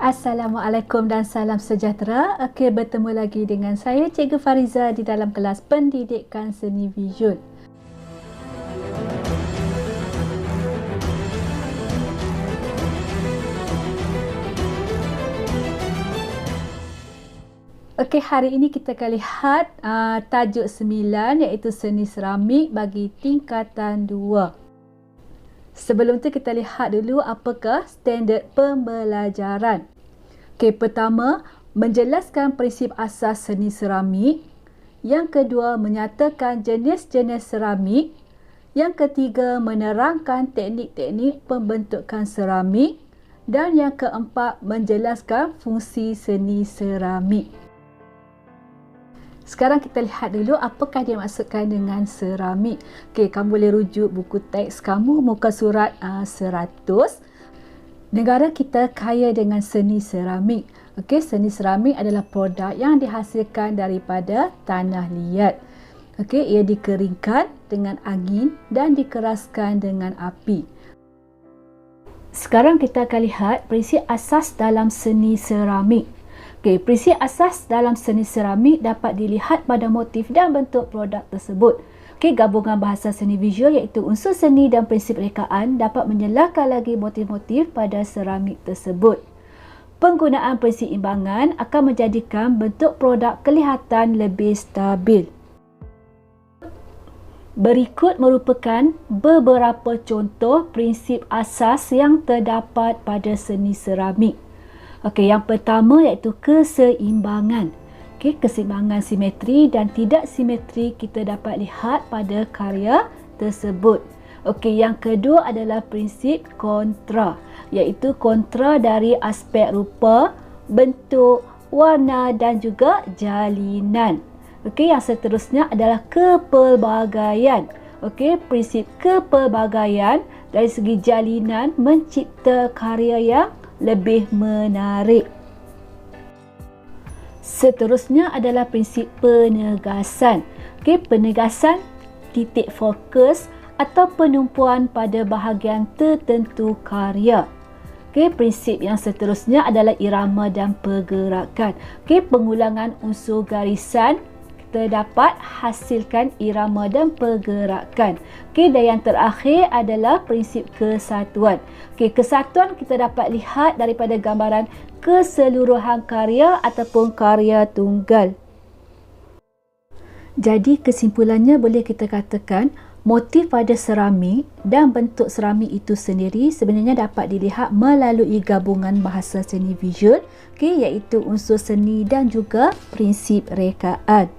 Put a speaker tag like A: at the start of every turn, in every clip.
A: Assalamualaikum dan salam sejahtera. Okey, bertemu lagi dengan saya Cikgu Fariza di dalam kelas Pendidikan Seni Visual. Okey, hari ini kita akan lihat tajuk 9 iaitu seni seramik bagi tingkatan 2. Sebelum tu kita lihat dulu apakah standard pembelajaran. Okey, pertama, menjelaskan prinsip asas seni seramik. Yang kedua, menyatakan jenis-jenis seramik. Yang ketiga, menerangkan teknik-teknik pembentukan seramik. Dan yang keempat, menjelaskan fungsi seni seramik. Sekarang kita lihat dulu apakah dia maksudkan dengan seramik. Okey, kamu boleh rujuk buku teks kamu muka surat 100. Negara kita kaya dengan seni seramik. Okey, seni seramik adalah produk yang dihasilkan daripada tanah liat. Okey, ia dikeringkan dengan angin dan dikeraskan dengan api. Sekarang kita akan lihat prinsip asas dalam seni seramik. Okey, prinsip asas dalam seni seramik dapat dilihat pada motif dan bentuk produk tersebut. Okey, gabungan bahasa seni visual iaitu unsur seni dan prinsip rekaan dapat menjelaskan lagi motif-motif pada seramik tersebut. Penggunaan prinsip imbangan akan menjadikan bentuk produk kelihatan lebih stabil. Berikut merupakan beberapa contoh prinsip asas yang terdapat pada seni seramik. Okey, yang pertama iaitu keseimbangan. Okey, keseimbangan simetri dan tidak simetri kita dapat lihat pada karya tersebut. Okey, yang kedua adalah prinsip kontra, iaitu kontra dari aspek rupa, bentuk, warna dan juga jalinan. Okey, yang seterusnya adalah kepelbagaian. Okey, prinsip kepelbagaian dari segi jalinan mencipta karya yang lebih menarik. Seterusnya adalah prinsip penegasan. Okey, penegasan titik fokus atau penumpuan pada bahagian tertentu karya. Okey, prinsip yang seterusnya adalah irama dan pergerakan. Okey, pengulangan unsur garisan dapat hasilkan irama dan pergerakan. Okey, dan yang terakhir adalah prinsip kesatuan. Okey, kesatuan kita dapat lihat daripada gambaran keseluruhan karya ataupun karya tunggal. Jadi kesimpulannya boleh kita katakan motif pada seramik dan bentuk seramik itu sendiri sebenarnya dapat dilihat melalui gabungan bahasa seni visual, okey, iaitu unsur seni dan juga prinsip rekaan.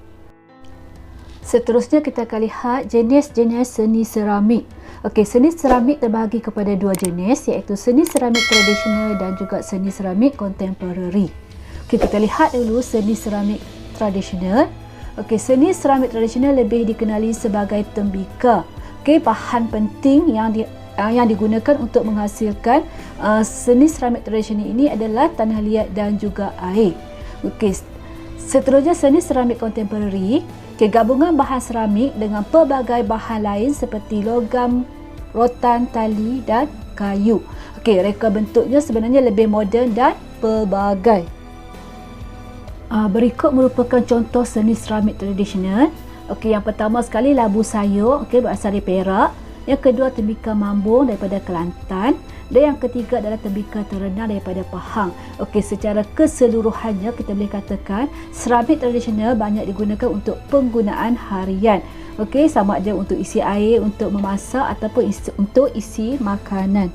A: Seterusnya kita akan lihat jenis-jenis seni seramik. Okey, seni seramik terbahagi kepada dua jenis iaitu seni seramik tradisional dan juga seni seramik contemporary. Okey, kita lihat dulu seni seramik tradisional. Okey, seni seramik tradisional lebih dikenali sebagai tembika. Okey, bahan penting yang digunakan untuk menghasilkan seni seramik tradisional ini adalah tanah liat dan juga air. Okey, seterusnya seni seramik contemporary. Okay, gabungan bahan seramik dengan pelbagai bahan lain seperti logam, rotan, tali dan kayu. Okey, reka bentuknya sebenarnya lebih moden dan pelbagai. Berikut merupakan contoh seni seramik tradisional. Okey, yang pertama sekali labu sayur, okey, berasal dari Perak. Yang kedua tembika mambung daripada Kelantan. Dan yang ketiga adalah tembika terenang daripada Pahang. Okey, secara keseluruhannya kita boleh katakan seramik tradisional banyak digunakan untuk penggunaan harian. Okey, sama ada untuk isi air, untuk memasak ataupun untuk isi makanan.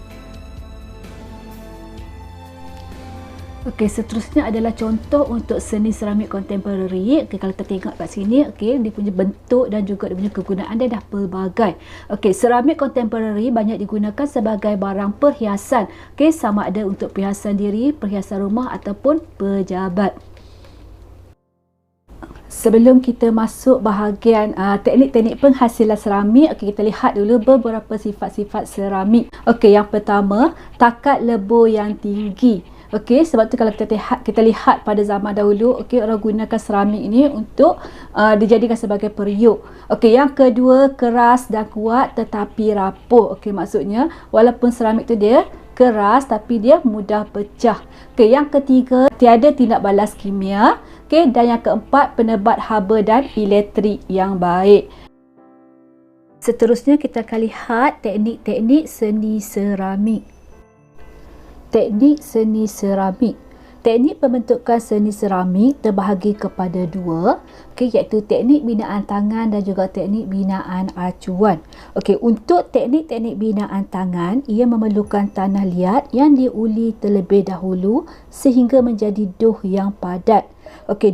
A: Okey, seterusnya adalah contoh untuk seni seramik contemporary. Okey, kalau kita tengok kat sini, okey, dia punya bentuk dan juga dia punya kegunaan dia dah pelbagai. Okey, seramik contemporary banyak digunakan sebagai barang perhiasan. Okey, sama ada untuk perhiasan diri, perhiasan rumah ataupun pejabat. Sebelum kita masuk bahagian teknik-teknik penghasilan seramik, okey, kita lihat dulu beberapa sifat-sifat seramik. Okey, yang pertama, takat lebur yang tinggi. Okey, sebab tu kalau kita lihat pada zaman dahulu, okey, orang gunakan seramik ini untuk dijadikan sebagai periuk. Okey, yang kedua, keras dan kuat tetapi rapuh. Okey, maksudnya walaupun seramik tu dia keras tapi dia mudah pecah. Okey, yang ketiga, tiada tindak balas kimia. Okey, dan yang keempat, penebat haba dan elektrik yang baik. Seterusnya kita akan lihat teknik-teknik seni seramik. Teknik seni seramik. Teknik pembentukan seni seramik terbahagi kepada dua, iaitu teknik binaan tangan dan juga teknik binaan acuan. Untuk teknik-teknik binaan tangan, ia memerlukan tanah liat yang diuli terlebih dahulu sehingga menjadi doh yang padat.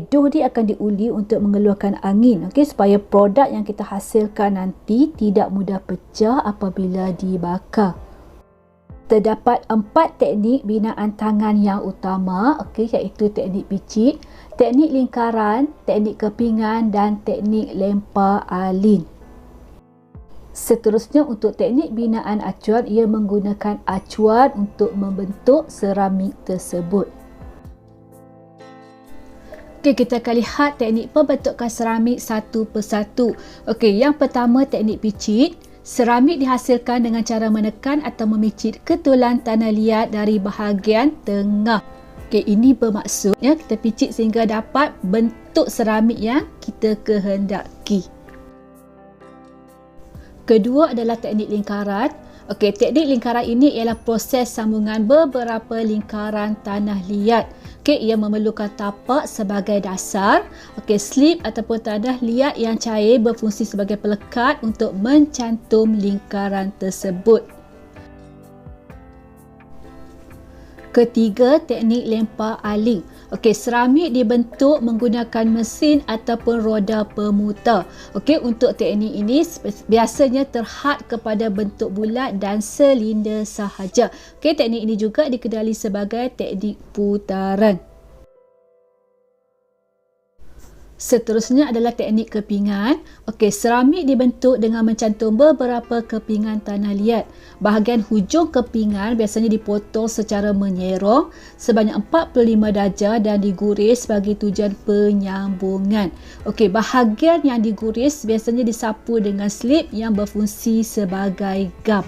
A: Doh ni akan diuli untuk mengeluarkan angin, supaya produk yang kita hasilkan nanti tidak mudah pecah apabila dibakar. Terdapat 4 teknik binaan tangan yang utama, iaitu teknik picit, teknik lingkaran, teknik kepingan dan teknik lempar alin. Seterusnya untuk teknik binaan acuan, ia menggunakan acuan untuk membentuk seramik tersebut. Kita akan lihat teknik pembentukan seramik satu persatu. Yang pertama, teknik picit. Seramik dihasilkan dengan cara menekan atau memicit ketulan tanah liat dari bahagian tengah. Ini bermaksud kita picit sehingga dapat bentuk seramik yang kita kehendaki. Kedua adalah teknik lingkaran. Teknik lingkaran ini ialah proses sambungan beberapa lingkaran tanah liat. Ia memerlukan tapak sebagai dasar. Slip ataupun tanah liat yang cair berfungsi sebagai pelekat untuk mencantum lingkaran tersebut. Ketiga, teknik lempar aling. Seramik dibentuk menggunakan mesin ataupun roda pemutar. Untuk teknik ini biasanya terhad kepada bentuk bulat dan silinder sahaja. Teknik ini juga dikenali sebagai teknik putaran. Seterusnya adalah teknik kepingan. Seramik dibentuk dengan mencantum beberapa kepingan tanah liat. Bahagian hujung kepingan biasanya dipotong secara menyerong sebanyak 45 darjah dan diguris bagi tujuan penyambungan. Bahagian yang diguris biasanya disapu dengan slip yang berfungsi sebagai gam.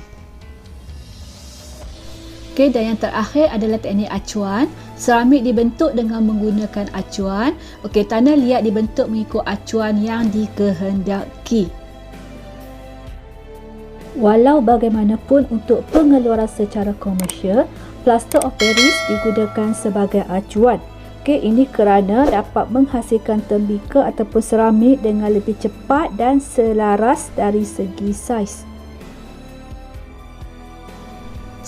A: Dan yang terakhir adalah teknik acuan. Seramik dibentuk dengan menggunakan acuan. Tanah liat dibentuk mengikut acuan yang dikehendaki. Walau bagaimanapun untuk pengeluaran secara komersial, plaster of Paris digunakan sebagai acuan. Ini kerana dapat menghasilkan tembikar ataupun seramik dengan lebih cepat dan selaras dari segi saiz.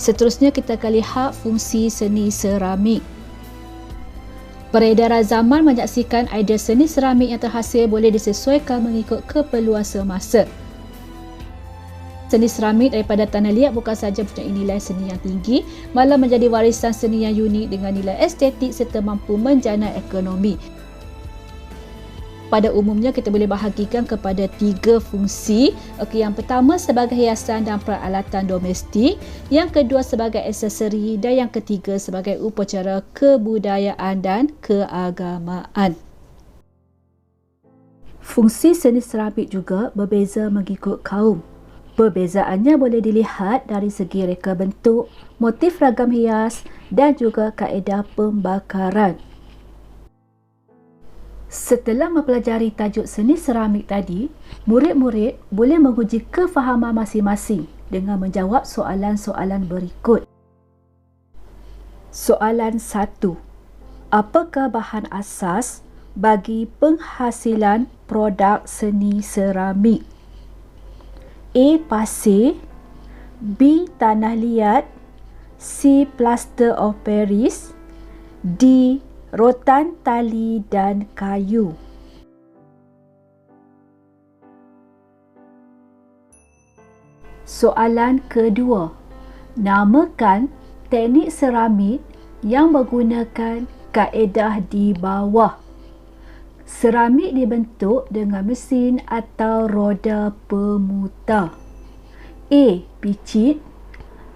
A: Seterusnya kita akan lihat fungsi seni seramik. Peredaran zaman menyaksikan idea seni seramik yang terhasil boleh disesuaikan mengikut keperluan semasa. Seni seramik daripada tanah liat bukan sahaja mempunyai nilai seni yang tinggi, malah menjadi warisan seni yang unik dengan nilai estetik serta mampu menjana ekonomi. Pada umumnya kita boleh bahagikan kepada 3 fungsi. Yang pertama sebagai hiasan dan peralatan domestik, yang kedua sebagai aksesori dan yang ketiga sebagai upacara kebudayaan dan keagamaan. Fungsi seni seramik juga berbeza mengikut kaum. Perbezaannya boleh dilihat dari segi reka bentuk, motif ragam hias dan juga kaedah pembakaran. Setelah mempelajari tajuk seni seramik tadi, murid-murid boleh menguji kefahaman masing-masing dengan menjawab soalan-soalan berikut. Soalan 1. Apakah bahan asas bagi penghasilan produk seni seramik? A. Pasir, B. Tanah liat, C. Plaster of Paris, D. Rotan tali dan kayu. Soalan kedua. Namakan teknik seramik yang menggunakan kaedah di bawah. Seramik dibentuk dengan mesin atau roda pemutar. A. Picit,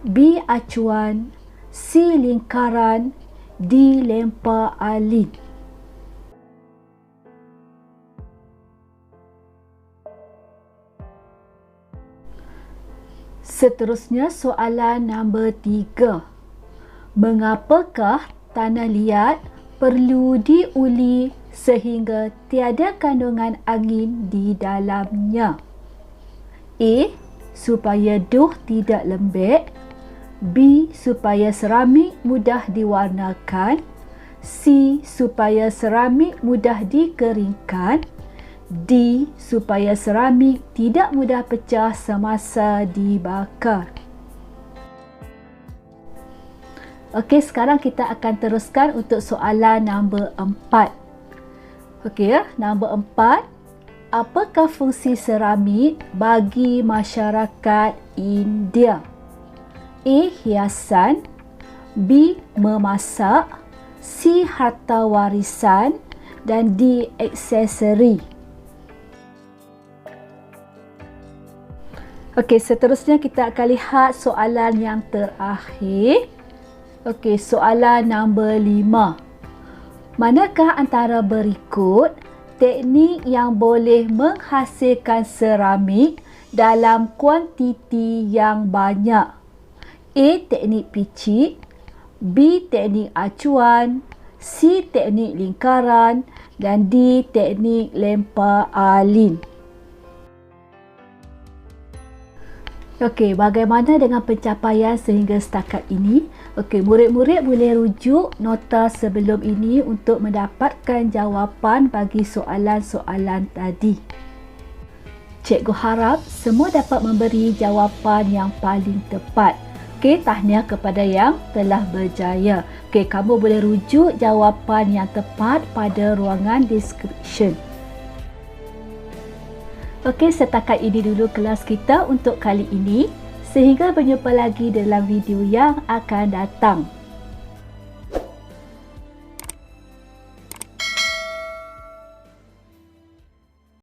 A: B. Acuan, C. Lingkaran, D. Lempar alin. Seterusnya soalan nombor 3. Mengapakah tanah liat perlu diuli sehingga tiada kandungan angin di dalamnya? A. Supaya duh tidak lembek. B. Supaya seramik mudah diwarnakan. C. Supaya seramik mudah dikeringkan. D. Supaya seramik tidak mudah pecah semasa dibakar. Okey, sekarang kita akan teruskan untuk soalan nombor 4. Okey, nombor 4. Apakah fungsi seramik bagi masyarakat India? A. Hiasan. B. Memasak. C. Harta warisan. Dan D. Aksesori. Okey, seterusnya kita akan lihat soalan yang terakhir. Okey, soalan nombor 5. Manakah antara berikut teknik yang boleh menghasilkan seramik dalam kuantiti yang banyak? A. Teknik picit. B. Teknik acuan. C. Teknik lingkaran. Dan D. Teknik lempar alin. Okey, bagaimana dengan pencapaian sehingga setakat ini? Okey, murid-murid boleh rujuk nota sebelum ini untuk mendapatkan jawapan bagi soalan-soalan tadi. Cikgu harap semua dapat memberi jawapan yang paling tepat. Okey, tahniah kepada yang telah berjaya. Okey, kamu boleh rujuk jawapan yang tepat pada ruangan description. Okey, setakat ini dulu kelas kita untuk kali ini. Sehingga berjumpa lagi dalam video yang akan datang.